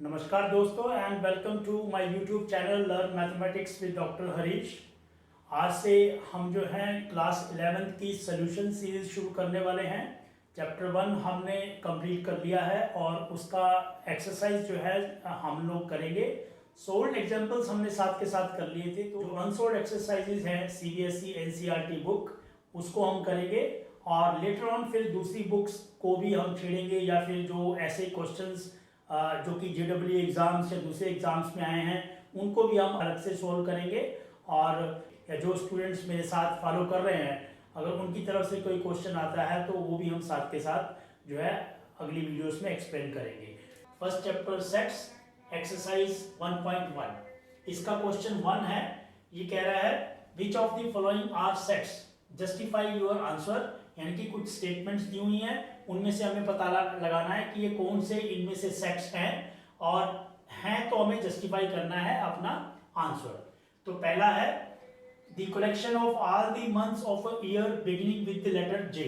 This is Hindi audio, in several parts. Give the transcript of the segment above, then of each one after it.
नमस्कार दोस्तों and welcome to my YouTube channel learn mathematics with doctor Harish. आज से हम जो हैं क्लास 11th की सॉल्यूशन सीरीज शुरू करने वाले हैं। चैप्टर 1 हमने कंप्लीट कर लिया है और उसका एक्सरसाइज जो है हम लोग करेंगे। सोल्ड एग्जांपल्स हमने साथ के साथ कर लिए थे, तो जो अनसोल्ड एक्सरसाइजेज हैं सीबीएसई एनसीईआरटी बुक उसको हम करेंगे और लेटर ऑन फिर दूसरी बुक्स को भी हम छेड़ेंगे, या फिर जो ऐसे क्वेश्चंस जो कि जेडब्ल्यू एग्ज़ाम्स या दूसरे एग्ज़ाम्स में आए हैं उनको भी हम अलग से सोल्व करेंगे। और जो स्टूडेंट्स मेरे साथ फॉलो कर रहे हैं, अगर उनकी तरफ से कोई क्वेश्चन आता है तो वो भी हम साथ के साथ जो है अगली वीडियोस में एक्सप्लेन करेंगे। First chapter sets, exercise 1.1। इसका क्वेश्चन 1 है। ये कह रहा है which of the following are sets, justify your answer. यानी कि कुछ स्टेटमेंट्स दी हुई हैं, उनमें से हमें पता लगाना है कि ये कौन से इनमें से सेट्स हैं, और हैं तो हमें जस्टिफाई करना है अपना आंसर। तो पहला है the collection of all the months of a year beginning with the letter J.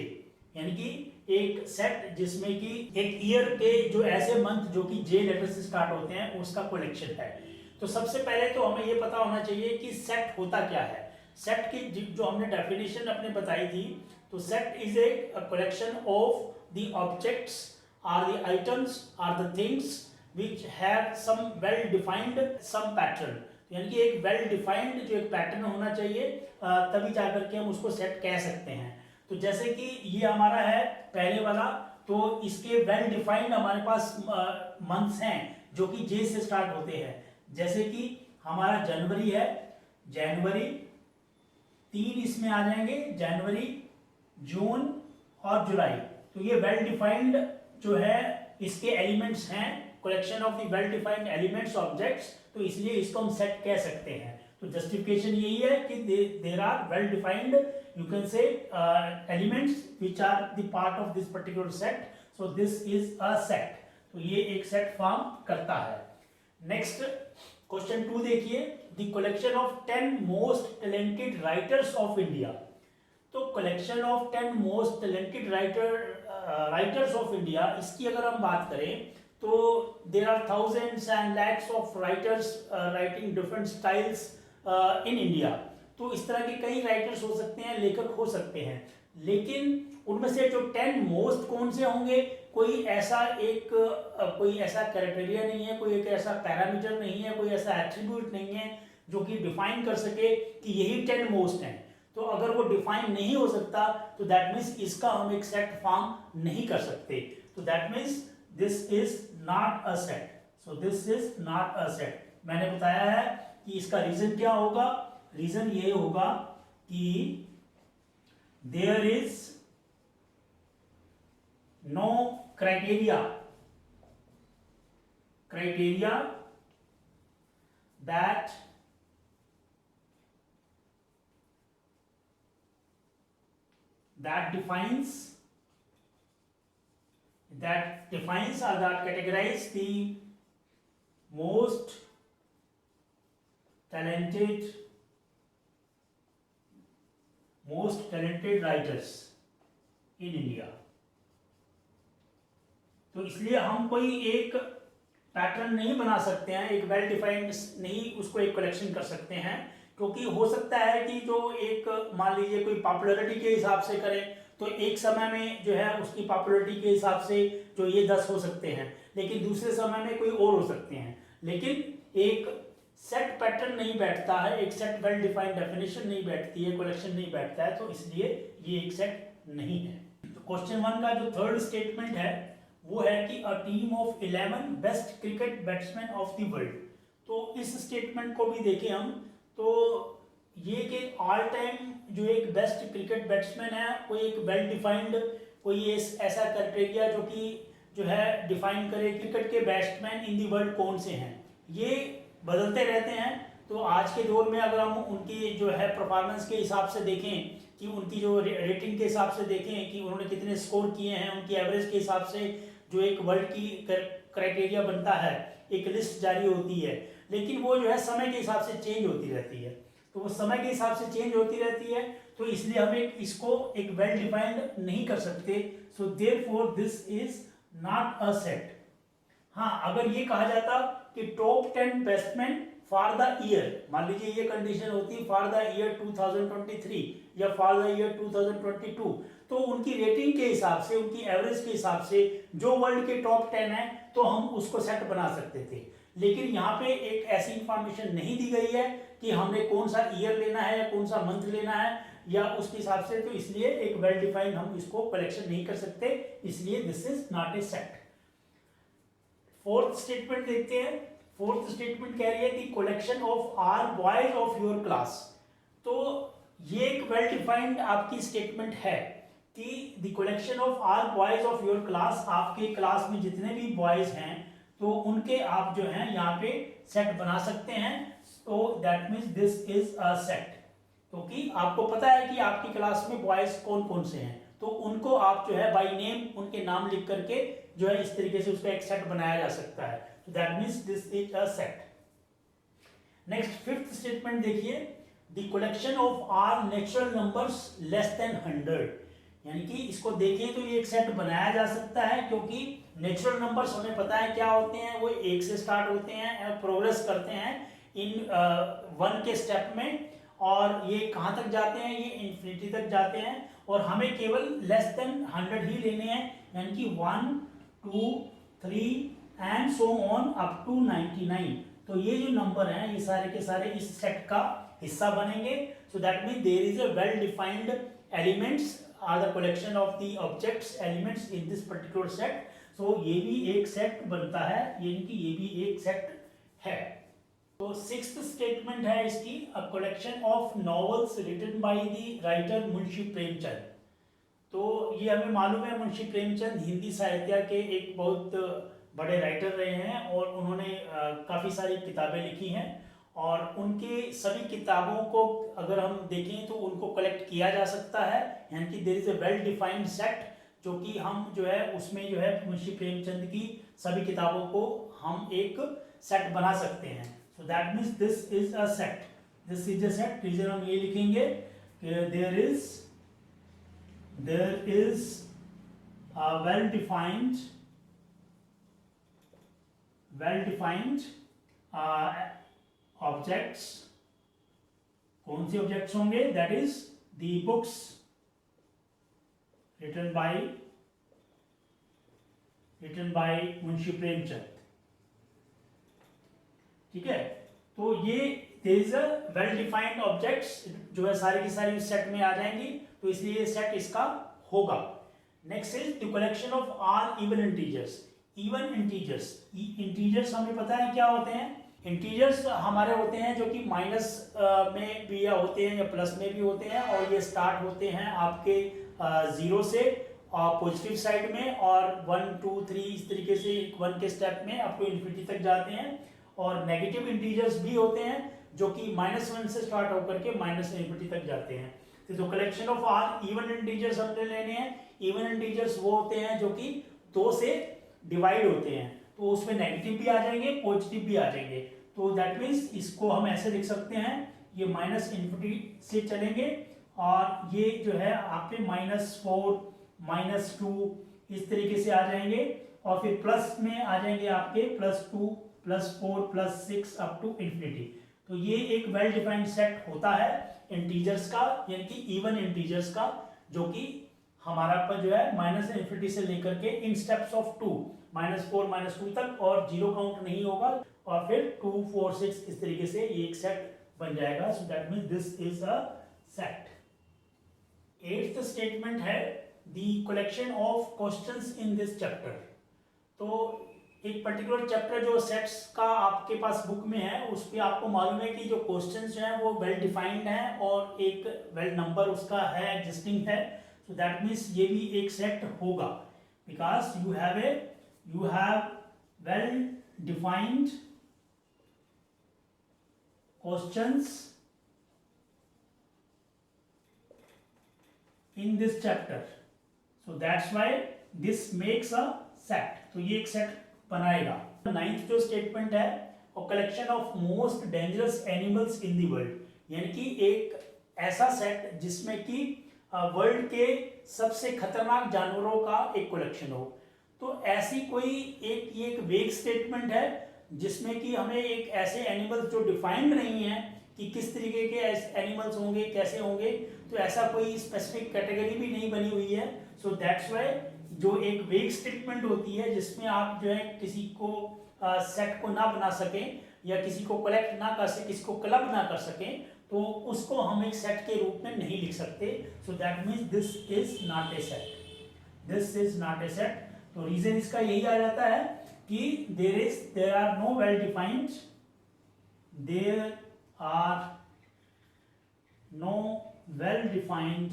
यानी कि एक सेट जिसमें कि एक ईयर के जो ऐसे मंथ जो कि जे लेटर से स्टार्ट होते हैं उसका कलेक्शन है। तो सबसे पहले तो हमें ये पता होना चाहिए कि सेट होता क्या है। सेट की जो हमने डेफिनेशन अपने बताई थी, तो set is a collection of the objects are the items are the things which have some well defined some pattern. यानी कि एक वेल डिफाइंड जो एक पैटर्न होना चाहिए, तभी जाकर के हम उसको सेट कह सकते हैं। तो जैसे कि ये हमारा है पहले वाला, तो इसके वेल डिफाइंड हमारे पास मंथ्स हैं जो कि जे से स्टार्ट होते हैं। जैसे कि हमारा जनवरी है, जनवरी 3 इसमें आ जाएंगे, जनवरी, जून और जुलाई। तो ये वेल डिफाइंड जो है इसके एलिमेंट्स हैं, collection of the well defined elements objects, तो इसलिए इसको हम सेट कह सकते हैं। तो जस्टिफिकेशन यही है कि there are well defined, you can say elements which are the part of this particular set, so this is a set. तो ये एक सेट फॉर्म करता है। नेक्स्ट क्वेश्चन 2 देखिए, the collection of 10 most talented writers of India. तो collection of 10 most talented writers of India, इसकी अगर हम बात करें तो there are thousands and lakhs of writers writing different styles in India. तो इस तरह के कई राइटर्स हो सकते हैं, लेखक हो सकते हैं, लेकिन उनमें से जो 10 मोस्ट कौन से होंगे, कोई ऐसा क्राइटेरिया नहीं है, कोई एक ऐसा पैरामीटर नहीं है, कोई ऐसा एट्रीब्यूट नहीं है जो कि डिफाइन कर सके कि यही 10 मोस्ट हैं। तो अगर वो डिफाइन नहीं हो सकता तो दैट मीन्स इसका हम एक सेट फॉर्म नहीं कर सकते। तो that means this is not a set. So this is not a set. मैंने बताया है कि इसका रीजन क्या होगा। रीजन ये होगा कि there is no criteria that defines or that categorize the most talented writers in India। तो इसलिए हम कोई एक पैटर्न नहीं बना सकते हैं, एक वेल डिफाइंड नहीं उसको एक कलेक्शन कर सकते हैं, क्योंकि हो सकता है कि जो एक मान लीजिए कोई पॉपुलैरिटी के हिसाब से करें तो एक समय में जो है उसकी पॉपुलैरिटी के हिसाब से जो ये 10 हो सकते हैं, लेकिन दूसरे समय में कोई और हो सकते हैं। लेकिन एक सेट पैटर्न नहीं बैठता है, एक सेट वेल डिफाइंड डेफिनेशन नहीं बैठती है, कलेक्शन नहीं बैठता है, तो इसलिए ये एक सेट नहीं है। तो क्वेश्चन 1 का जो थर्ड स्टेटमेंट है वो है कि a team of 11 best cricket batsman of the world. तो इस स्टेटमेंट को भी देखें हम, तो ये कि ऑल टाइम जो एक बेस्ट क्रिकेट बैट्समैन है कोई एक वेल डिफाइंड कोई ऐसा क्राइटेरिया जो है डिफाइन करे क्रिकेट के बैट्समैन इन दी वर्ल्ड कौन से हैं, ये बदलते रहते हैं। तो आज के दौर में अगर हम उनकी जो है परफॉर्मेंस के हिसाब से देखें, कि उनकी जो रेटिंग के हिसाब से देखें कि उन्होंने कितने स्कोर किए हैं, उनकी एवरेज के हिसाब से जो एक वर्ल्ड की क्राइटेरिया बनता है, एक लिस्ट जारी होती है, लेकिन वो जो है समय के हिसाब से चेंज होती रहती है। तो वो समय के हिसाब से चेंज होती रहती है, तो इसलिए हम इसको एक वेल डिफाइंड नहीं कर सकते। So therefore this is not a set. हाँ, अगर ये कहा जाता कि top 10 batsman for the year, मान लीजिए ये कंडीशन होती फॉर द ईयर 2023 या फॉर द ईयर 2022, तो उनकी रेटिंग के हिसाब से, उनकी एवरेज के हिसाब से जो वर्ल्ड के टॉप 10 है तो हम उसको सेट बना सकते थे। लेकिन यहाँ पे एक ऐसी इंफॉर्मेशन नहीं दी गई है कि हमने कौन सा ईयर लेना है या कौन सा मंथ लेना है या उसके हिसाब से, तो इसलिए एक वेल डिफाइंड हम इसको कलेक्शन नहीं कर सकते, इसलिए this is not a set. Fourth statement देखते हैं। फोर्थ स्टेटमेंट कह रही है the collection of are boys of your class. तो ये एक वेल डिफाइंड आपकी स्टेटमेंट है कि the collection of are boys of your class, आपके क्लास में जितने भी बॉयज हैं तो उनके आप जो हैं यहाँ पे सेट बना सकते हैं। तो that means this is a set, क्योंकि आपको पता है कि आपकी क्लास में बॉयज कौन कौन से हैं, तो उनको आप जो है बाय नेम उनके नाम लिख करके जो है इस तरीके से उसका एक सेट बनाया जा सकता है। तो that means this is a set. Next fifth statement देखिए, the collection of are natural numbers less than 100, यानी कि इसको देखें तो ये एक सेट बनाया जा सकता है, क्योंकि नेचुरल नंबर्स हमें पता है क्या होते हैं, वो एक से स्टार्ट होते हैं और प्रोग्रेस करते हैं इन वन के स्टेप में, और ये कहाँ तक जाते हैं, ये इन्फिनिटी तक जाते हैं, और हमें केवल लेस देन 100 ही लेने हैं, यानी कि 1 2 3 and so on up to 99। तो ये जो नंबर हैं ये सारे के सारे इस सेट का हिस्सा बनेंगे। So that mean there is a well defined elements are the collection of the objects elements in this particular set. So ये भी एक सेट बनता है, यानी कि ये भी एक सेट है। तो सिक्स्थ स्टेटमेंट है इसकी, a collection of novels written by the writer Munshi Premchand. तो ये हमें मालूम है मुंशी प्रेमचंद हिंदी साहित्य के एक बहुत बड़े राइटर रहे हैं और उन्होंने काफ़ी सारी किताबें लिखी हैं, और उनके सभी किताबों को अगर हम देखें तो उनको कलेक्ट किया जा सकता है, यानी कि there is a well defined set, जो कि हम जो है उसमें जो है मुंशी प्रेमचंद की सभी किताबों को हम एक सेट बना सकते हैं। So that means this is a set, this is a set. Reason हम ये लिखेंगे कि there is a well defined objects। कौन सी ऑब्जेक्ट्स होंगे, that is the books written by Munshi Premchand. ठीक है, तो ये there is a well defined objects जो है सारी की सारी इस सेट में आ जाएंगी, तो इसलिए ये सेट इसका होगा। Next is the collection of are even integers. Even integers, integers हमें पता है क्या होते हैं। इंटीजर्स हमारे होते हैं जो कि माइनस में भी होते हैं या प्लस में भी होते हैं, और ये स्टार्ट होते हैं आपके 0 से पॉजिटिव साइड में, और 1 2 3 इस तरीके से 1 के स्टेप में अप टू इन्फिनिटी तक जाते हैं। और नेगेटिव इंटीजर्स भी होते हैं जो कि -1 से स्टार्ट होकर के -∞ तक जाते हैं। तो collection of are even integers हमने लेने हैं। इवन इंटीजर्स वो होते हैं जो कि 2 से डिवाइड होते हैं, तो उसमें नेगेटिव भी आ जाएंगे, पॉजिटिव भी आ जाएंगे। तो दैट मीन्स इसको हम ऐसे लिख सकते हैं, ये -∞ से चलेंगे, और ये जो है आपके -4 -2 इस तरीके से आ जाएंगे, और फिर प्लस में आ जाएंगे आपके +2 +4 +6 अप टू इन्फिनिटी। तो ये एक वेल डिफाइंड सेट होता है इंटीजर्स का, यानी कि इवन इंटीजर्स का, जो कि हमारा पर जो है -∞ से लेकर के इन स्टेप्स ऑफ 2 -4 -2 तक, और 0 काउंट नहीं होगा, और फिर 2 4 6 इस तरीके से ये एक सेट बन जाएगा। So that means this is a set. 8th statement है the collection of questions in this chapter. तो एक पर्टिकुलर चैप्टर जो सेट्स का आपके पास बुक में है, उस पर आपको मालूम है कि जो क्वेश्चंस जो हैं वो वेल डिफाइंड हैं, और एक वेल नंबर उसका है, एग्जिस्टिंग है। सो दैट मीन्स ये भी एक सेट होगा, because you have well defined questions in this chapter, so that's why this makes a set। तो ये एक सेट बनाएगा। 9th जो स्टेटमेंट है, और collection of most dangerous animals in the world, यानी कि एक ऐसा सेट जिसमें कि वर्ल्ड के सबसे खतरनाक जानवरों का एक कलेक्शन हो। तो ऐसी कोई एक वेग स्टेटमेंट है जिसमें कि हमें एक ऐसे एनिमल्स जो डिफाइंड नहीं है कि किस तरीके के एनिमल्स होंगे, कैसे होंगे, तो ऐसा कोई स्पेसिफिक कैटेगरी भी नहीं बनी हुई है। सो दैट्स वाई जो एक वेग स्टेटमेंट होती है जिसमें आप जो है किसी को सेट को ना बना सकें या किसी को कलेक्ट ना कर सके, किसी को क्लब ना कर सकें, तो उसको हम एक सेट के रूप में नहीं लिख सकते। So that means this is not a set, this is not a set. तो रीजन इसका यही आ जाता है कि there are no well defined, there are no well defined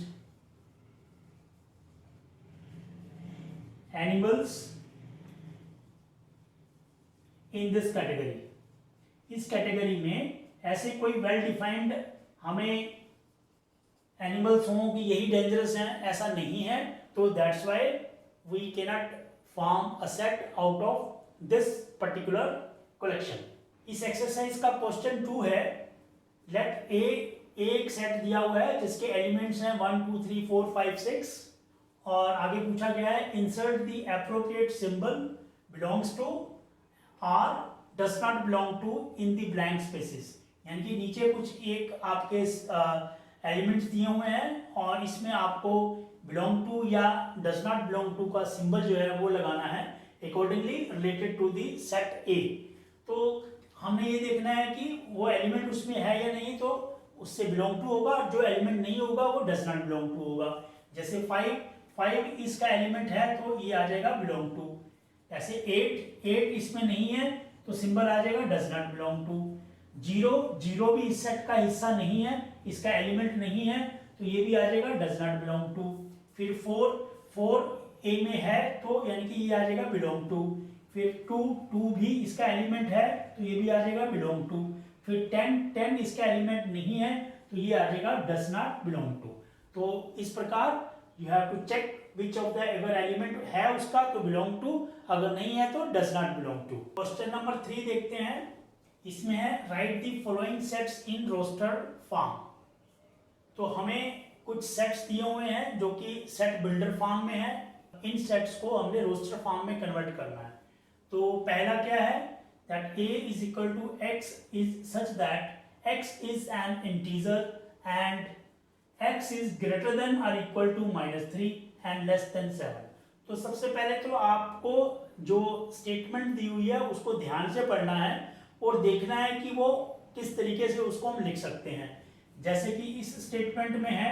animals in this category. इस कैटेगरी में ऐसे कोई वेल डिफाइंड हमें एनिमल्स हों कि यही डेंजरस हैं, ऐसा नहीं है। तो that's why we cannot form a set out of this particular collection. इस एक्सरसाइज का क्वेश्चन 2 है, लेट ए एक सेट दिया हुआ है जिसके एलिमेंट्स हैं 1 2 3 4 5 6 और आगे पूछा गया है insert the appropriate symbol belongs to और does not belong to in the blank spaces. यानी कि नीचे कुछ एक आपके एलिमेंट्स दिए हुए हैं और इसमें आपको बिलोंग टू या डज नॉट बिलोंग टू का सिंबल जो है वो लगाना है accordingly related to the set A. तो हमने ये देखना है कि वो एलिमेंट उसमें है या नहीं, तो उससे बिलोंग टू होगा, और जो एलिमेंट नहीं होगा वो डज नॉट बिलोंग टू होगा। जैसे 5 इसका एलिमेंट है तो ये आ जाएगा बिलोंग टू। ऐसे 8 इसमें नहीं है तो सिंबल आ जाएगा डज नॉट बिलोंग टू। 0 भी इस सेट का हिस्सा नहीं है, इसका एलिमेंट नहीं है, तो ये भी आ जाएगा डज नॉट बिलोंग टू। फिर 4 ए में है तो यानी कि ये आ जाएगा बिलोंग टू। फिर 2 भी इसका एलिमेंट है तो ये भी आ जाएगा बिलोंग टू। फिर 10 इसका एलिमेंट नहीं है तो ये आ जाएगा डज नॉट बिलोंग टू। तो इस प्रकार you have to check which of the अगर एलिमेंट है उसका तो बिलोंग टू, अगर नहीं है तो does not belong to. Question number 3 देखते हैं। इसमें है write the following sets in roster form. तो हमें कुछ सेट्स दिए हुए हैं जो कि सेट बिल्डर फॉर्म में है, इन सेट्स को हमने रोस्टर फॉर्म में कन्वर्ट करना है। तो पहला क्या है, that a is equal to x is such that x is an integer and x is greater than or equal to -3 and less than 7। तो सबसे पहले तो आपको जो स्टेटमेंट दी हुई है उसको ध्यान से पढ़ना है और देखना है कि वो किस तरीके से उसको हम लिख सकते हैं। जैसे कि इस स्टेटमेंट में है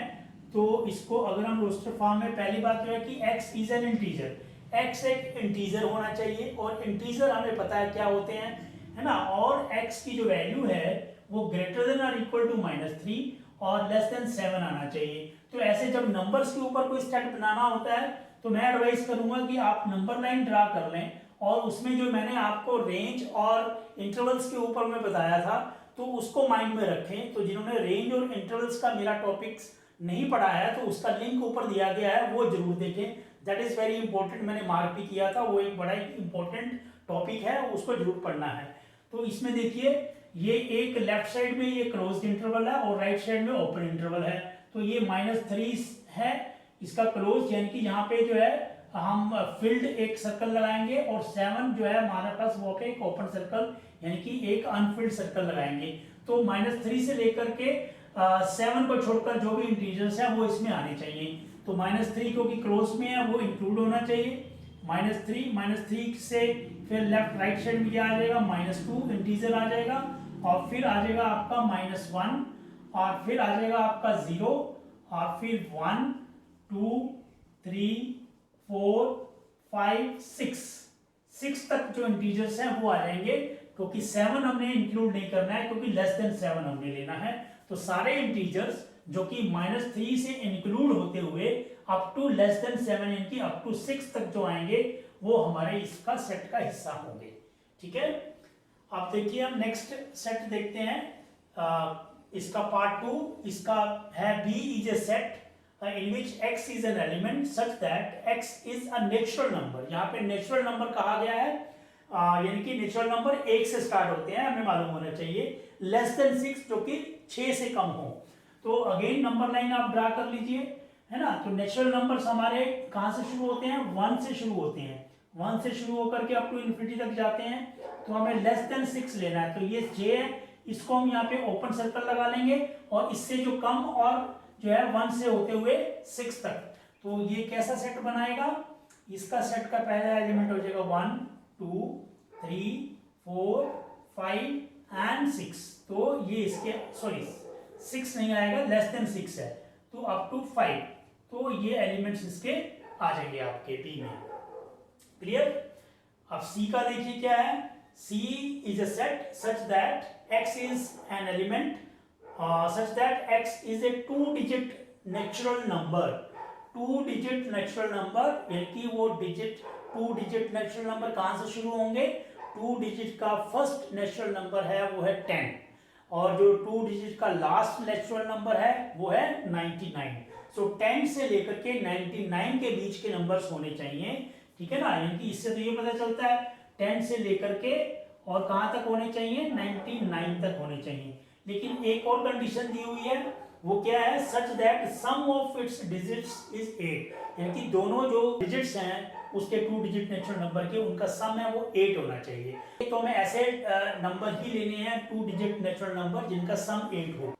तो इसको अगर हम रोस्टर फॉर्म में, पहली बात तो है कि x is an integer, x एक इंटीजर होना चाहिए और इंटीजर हमें पता है क्या होते हैं, है ना। और x की जो वैल्यू है वो ग्रेटर देन और इक्वल टू -3 और लेस देन 7 आना चाहिए। तो ऐसे जब नंबर्स के ऊपर कोई सेट बनाना होता है तो मैं एडवाइस करूंगा कि आप नंबर लाइन ड्रा कर लें और उसमें जो मैंने आपको रेंज और इंटरवल्स के ऊपर में बताया था तो उसको माइंड में रखें। तो जिन्होंने रेंज और इंटरवल्स का मेरा टॉपिक्स नहीं पढ़ा है तो उसका लिंक ऊपर दिया गया है, वो जरूर देखें। दैट इज वेरी इंपॉर्टेंट, मैंने मार्क भी किया था, वो एक बड़ा इंपॉर्टेंट टॉपिक है, उसको जरूर पढ़ना है। तो इसमें देखिए ये एक लेफ्ट साइड में ये क्लोज्ड इंटरवल है और राइट साइड में ओपन इंटरवल है। तो ये -3 है इसका क्लोज, यानी कि यहाँ पे जो है हम फिल्ड एक सर्कल लगाएंगे और 7 जो है हमारे पास वो एक ओपन सर्कल यानी कि एक अनफिल्ड सर्कल लगाएंगे। तो -3 से लेकर के 7 को छोड़कर जो भी इंटीजर्स हैं वो इसमें आने चाहिए। तो -3 क्योंकि क्लोज में है वो इंक्लूड होना चाहिए। -3 से फिर लेफ्ट राइट साइड में क्या आ जाएगा, -2 इंटीजर आ जाएगा और फिर आ जाएगा आपका -1 और फिर आ जाएगा आपका 0 और फिर 1 2 3 4 5 6 तक जो इंटीजर्स हैं वो आ जाएंगे, क्योंकि 7 हमने इंक्लूड नहीं करना है क्योंकि लेस देन 7 हमने लेना है। तो सारे इंटीजर्स जो कि -3 से इंक्लूड होते हुए अप टू लेस देन 7 यानी कि अप टू 6 तक जो आएंगे वो हमारे इसका सेट का हिस्सा होंगे। ठीक है, अब देखिए हम नेक्स्ट सेट देखते हैं। इसका पार्ट 2 इसका है B is a set in which x is an element such that x is a natural number। यहाँ पे नेचुरल नंबर कहा गया है, यानी कि नेचुरल नंबर 1 से स्टार्ट होते हैं, हमें मालूम होना चाहिए, लेस देन 6 जो कि 6 से कम हो। तो अगेन नंबर लाइन आप ड्रा कर लीजिए, है ना। तो नेचुरल नंबर्स हमारे कहाँ से शुरू होते हैं, 1 से शुरू होते हैं। 1 से शुरू होकर के अप टू इन्फिनिटी तक जाते हैं, तो हमें लेस देन 6 लेना है। तो ये j है, इसको हम यहाँ पे ओपन सर्कल लगा लेंगे, और इससे जो कम और जो है 1 से होते हुए 6 तक, तो ये कैसा सेट बनाएगा, इसका सेट का पहला एलिमेंट हो जाएगा 1 2 3 4 5 एंड 6। तो ये इसके सॉरी 6 नहीं आएगा, लेस देन 6 है, तो अप टू 5, तो ये एलिमेंट्स इसके आ जाएंगे आपके बी में। क्लियर। अब सी का देखिए क्या है, C is a set such that x is an element such that x is a 2-digit natural number। 2-digit natural number यानी कि वो डिजिट 2-digit natural number कहाँ से शुरू होंगे, 2 डिजिट का फर्स्ट नेचुरल नंबर है वो है 10, और जो 2 डिजिट का लास्ट नेचुरल नंबर है वो है 99। सो 10 से लेकर के 99 के बीच के नंबर्स होने चाहिए, ठीक है ना। यानी कि इससे तो ये पता चलता है 10 से लेकर के और कहाँ तक होने चाहिए, 99 तक होने चाहिए। लेकिन एक और कंडीशन दी हुई है, वो क्या है, such that sum of its digits is 8, यानी कि दोनों जो डिजिट्स हैं उसके 2 डिजिट नेचुरल नंबर के, उनका सम है वो 8 होना चाहिए। तो हमें ऐसे नंबर ही लेने हैं 2 डिजिट नेचुरल नंबर जिनका सम 8 हो।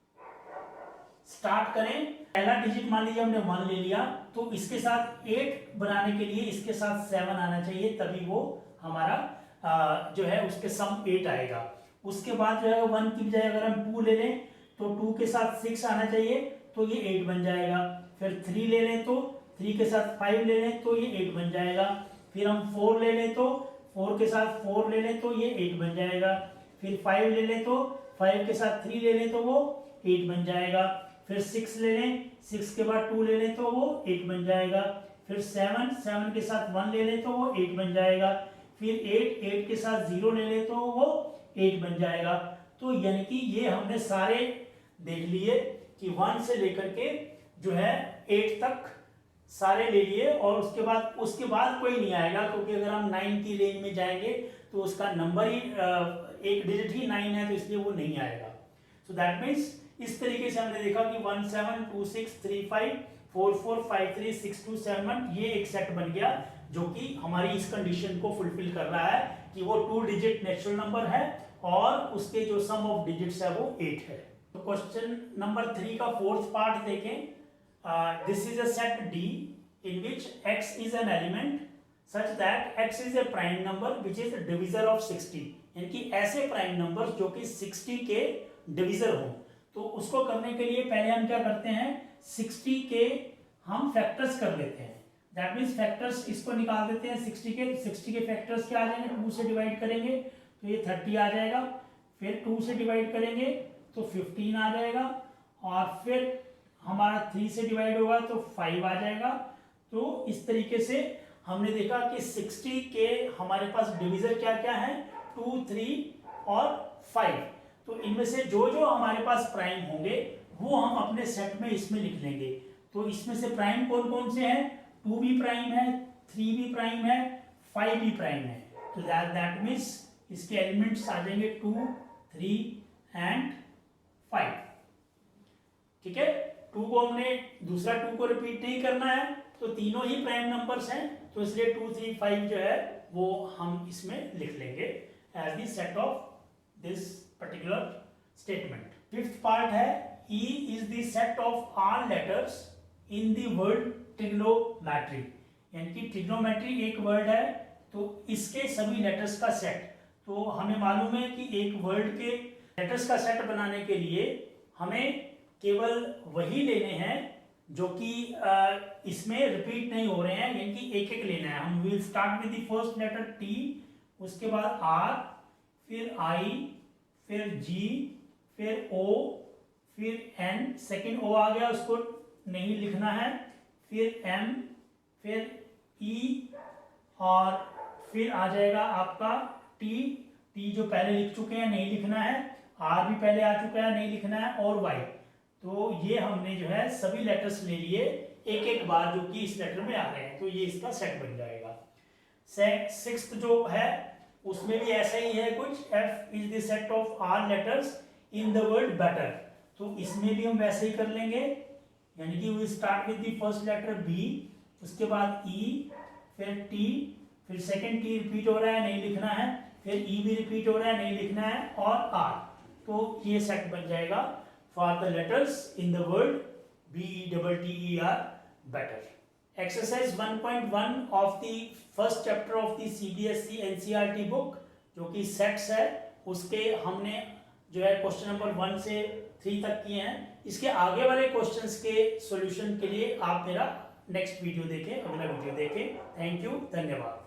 स्टार्ट करें, पहला डिजिट मान लीजिए हमने 1 ले लिया, तो इसके साथ 8 बनाने के लिए इसके साथ 7 आना चाहिए, तभी वो हमारा जो है उसके सम 8 आएगा। उसके बाद जो है 1 की बजाय अगर हम 2 ले लें तो 2 के साथ 6 आना चाहिए, तो ये 8 बन जाएगा। फिर 3 ले लें तो 3 के साथ 5 ले लें तो ये 8 बन जाएगा। फिर हम 4 ले लें तो 4 के साथ 4 ले लें तो ये 8 बन जाएगा। फिर 5 ले लें तो 5 के साथ 3 ले लें तो वो 8 बन जाएगा। फिर 6 ले लें, 6 के बाद 2 ले लें तो वो 8 बन जाएगा। फिर 7 के साथ 1 ले लें तो वो 8 बन जाएगा। फिर 8 के साथ 0 ले लें तो वो 8 बन जाएगा। तो यानी कि ये हमने सारे देख लिए कि 1 से लेकर के जो है 8 तक सारे ले लिए, और उसके बाद कोई नहीं आएगा, क्योंकि अगर हम 9 की रेंज में जाएंगे तो उसका नंबर ही एक डिजिट ही 9 है, तो इसलिए वो नहीं आएगा। सो दैट मीन्स इस तरीके से हमने देखा कि 1 7 2 6 3 5 4 4 5 3 6 2 7 1 ये एक सेट बन गया, जो कि हमारी इस कंडीशन को फुलफिल कर रहा है कि वो 2 डिजिट नेचुरल नंबर है और उसके जो सम ऑफ डिजिट्स है वो 8 है। तो क्वेश्चन नंबर 3 का फोर्थ पार्ट देखें। This is a set D in which x is an element such that x is a prime number which is divisor of 60, यानी कि ऐसे प्राइम नंबर्स जो कि 60 के डिविजर हो। तो उसको करने के लिए पहले हम क्या करते हैं, 60 के हम फैक्टर्स कर लेते हैं। दैट मीन्स फैक्टर्स इसको निकाल देते हैं 60 के। 60 के फैक्टर्स क्या आ जाएंगे, 2 से डिवाइड करेंगे तो ये 30 आ जाएगा। फिर 2 से डिवाइड करेंगे तो 15 आ जाएगा, और फिर हमारा 3 से डिवाइड होगा तो 5 आ जाएगा। तो इस तरीके से हमने देखा कि 60 के हमारे पास डिविजर क्या क्या है, 2 3 और 5। तो इनमें से जो जो हमारे पास प्राइम होंगे वो हम अपने सेट में इसमें लिख लेंगे। तो इसमें से प्राइम कौन कौन से हैं, 2 भी प्राइम है, 3 भी प्राइम है, 5 भी प्राइम है। तो दैट मीन्स इसके एलिमेंट्स आ जाएंगे 2 3 एंड 5। ठीक है, 2 को हमने दूसरा 2 को रिपीट नहीं करना है, तो तीनों ही प्राइम नंबर्स हैं, तो इसलिए 2 3 5 जो है वो हम इसमें लिख लेंगे as the set of this particular statement. Fifth part है E is the set of all letters in the word trigonometry, यानी कि ट्रिग्नोमेट्री एक वर्ड है, तो इसके सभी लेटर्स का सेट। तो हमें मालूम है कि एक वर्ड के लेटर्स का सेट बनाने के लिए हमें केवल वही लेने हैं जो कि इसमें रिपीट नहीं हो रहे हैं, यानी कि एक एक लेना है। हम will start with the first letter T, उसके बाद R, फिर I, फिर G, फिर O, फिर N, सेकेंड O आ गया उसको नहीं लिखना है, फिर M, फिर E, और फिर आ जाएगा आपका T जो पहले लिख चुके हैं नहीं लिखना है, R भी पहले आ चुका है नहीं लिखना है, और Y। तो ये हमने जो है सभी लेटर्स ले लिए एक एक बार जो कि इस लेटर में आ रहे हैं, तो ये इसका सेट बन जाएगा। सिक्स्थ जो है उसमें भी ऐसा ही है कुछ, F is the set of all letters in the word better. तो इसमें भी हम वैसे ही कर लेंगे, यानी कि we start with the first letter B, उसके बाद E, फिर T, फिर सेकंड टी रिपीट हो रहा है, नहीं लिखना है, फिर ई भी रिपीट हो रहा है, नहीं लिखना है, और आर। तो ये सेट बन जाएगा for the letters in the word BETTER better. Exercise 1.1 of the first chapter of the CBSE NCERT book जो कि सेट्स है, उसके हमने जो है क्वेश्चन नंबर 1 से 3 तक किए हैं। इसके आगे वाले क्वेश्चंस के सॉल्यूशन के लिए आप मेरा नेक्स्ट वीडियो देखें, अगला वीडियो देखें। थैंक यू, धन्यवाद।